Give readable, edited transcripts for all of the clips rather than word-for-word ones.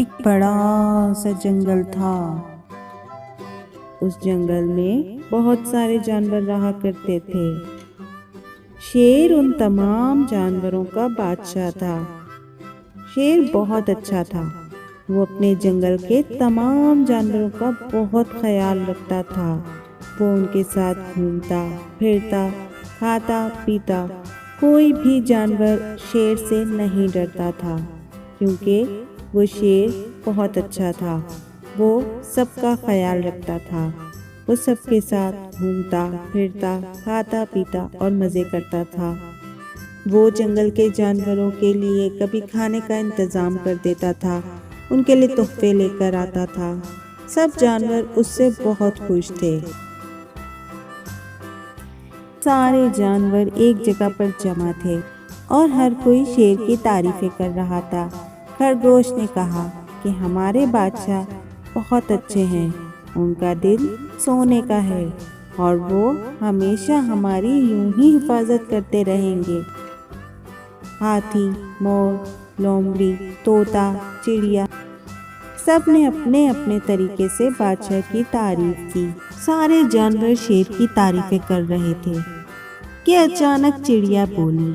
एक बड़ा सा जंगल था। उस जंगल में बहुत सारे जानवर रहा करते थे। शेर उन तमाम जानवरों का बादशाह था। शेर बहुत अच्छा था। वो अपने जंगल के तमाम जानवरों का बहुत ख्याल रखता था। वो उनके साथ घूमता फिरता, खाता पीता। कोई भी जानवर शेर से नहीं डरता था, क्योंकि वो शेर बहुत अच्छा था। वो सबका ख्याल रखता था। वो सबके साथ घूमता फिरता, खाता पीता और मज़े करता था। वो जंगल के जानवरों के लिए कभी खाने का इंतज़ाम कर देता था, उनके लिए तोहफे लेकर आता था। सब जानवर उससे बहुत खुश थे। सारे जानवर एक जगह पर जमा थे और हर कोई शेर की तारीफें कर रहा था। खरगोश ने कहा कि हमारे बादशाह बहुत अच्छे हैं, उनका दिल सोने का है और वो हमेशा हमारी यूं ही हिफाजत करते रहेंगे। हाथी, मोर, लोमड़ी, तोता, चिड़िया, सब ने अपने अपने तरीके से बादशाह की तारीफ की। सारे जानवर शेर की तारीफें कर रहे थे कि अचानक चिड़िया बोली,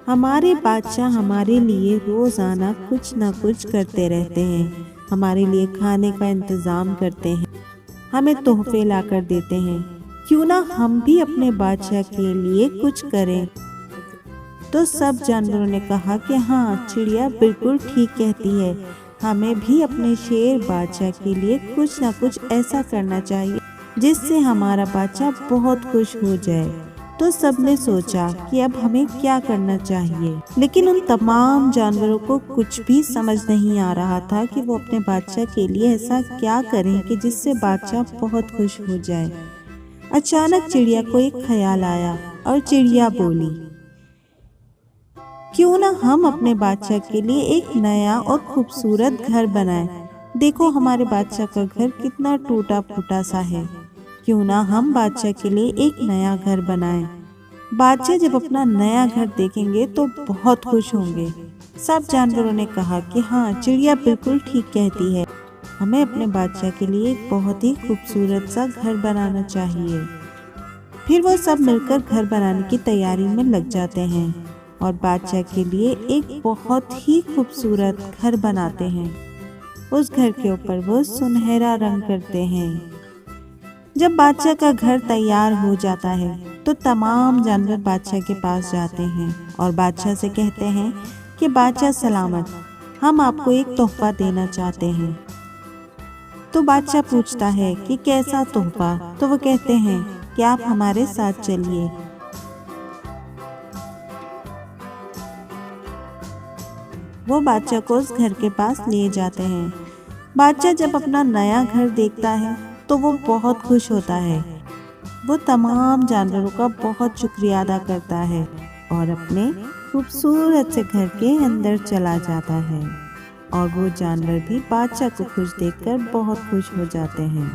हमारे बादशाह हमारे लिए रोजाना कुछ न कुछ करते रहते हैं। हमारे लिए खाने का इंतजाम करते हैं, हमें तोहफे लाकर देते हैं। क्यों ना हम भी अपने बादशाह के लिए कुछ करें। तो सब जानवरों ने कहा कि हाँ, चिड़िया बिल्कुल ठीक कहती है। हमें भी अपने शेर बादशाह के लिए कुछ न कुछ ऐसा करना चाहिए जिससे हमारा बादशाह बहुत खुश हो जाए। तो सबने सोचा कि अब हमें क्या करना चाहिए, लेकिन उन तमाम जानवरों को कुछ भी समझ नहीं आ रहा था कि वो अपने बादशाह के लिए ऐसा क्या करें कि जिससे बादशाह बहुत खुश हो जाए। अचानक चिड़िया को एक ख्याल आया और चिड़िया बोली, क्यों ना हम अपने बादशाह के लिए एक नया और खूबसूरत घर बनाएं। देखो हमारे बादशाह का घर कितना टूटा फूटा सा है। क्यों ना हम बादशाह के लिए एक नया घर बनाएं। बादशाह जब अपना नया घर देखेंगे तो बहुत खुश होंगे। सब जानवरों ने कहा कि हाँ, चिड़िया बिल्कुल ठीक कहती है। हमें अपने बादशाह के लिए एक बहुत ही खूबसूरत सा घर बनाना चाहिए। फिर वो सब मिलकर घर बनाने की तैयारी में लग जाते हैं और बादशाह के लिए एक बहुत ही खूबसूरत घर बनाते हैं। उस घर के ऊपर वो सुनहरा रंग करते हैं। जब बादशाह का घर तैयार हो जाता है तो तमाम जानवर बादशाह के पास जाते हैं और बादशाह से कहते हैं कि बादशाह सलामत, हम आपको एक तोहफा देना चाहते हैं। तो बादशाह पूछता है कि कैसा तोहफा। तो वो कहते हैं कि आप हमारे साथ चलिए। वो बादशाह को उस घर के पास ले जाते हैं। बादशाह जब अपना नया घर देखता है तो वो बहुत खुश होता है। वो तमाम जानवरों का बहुत शुक्रिया अदा करता है और अपने खूबसूरत से घर के अंदर चला जाता है। और वो जानवर भी बादशाह को खुश देखकर बहुत खुश हो जाते हैं।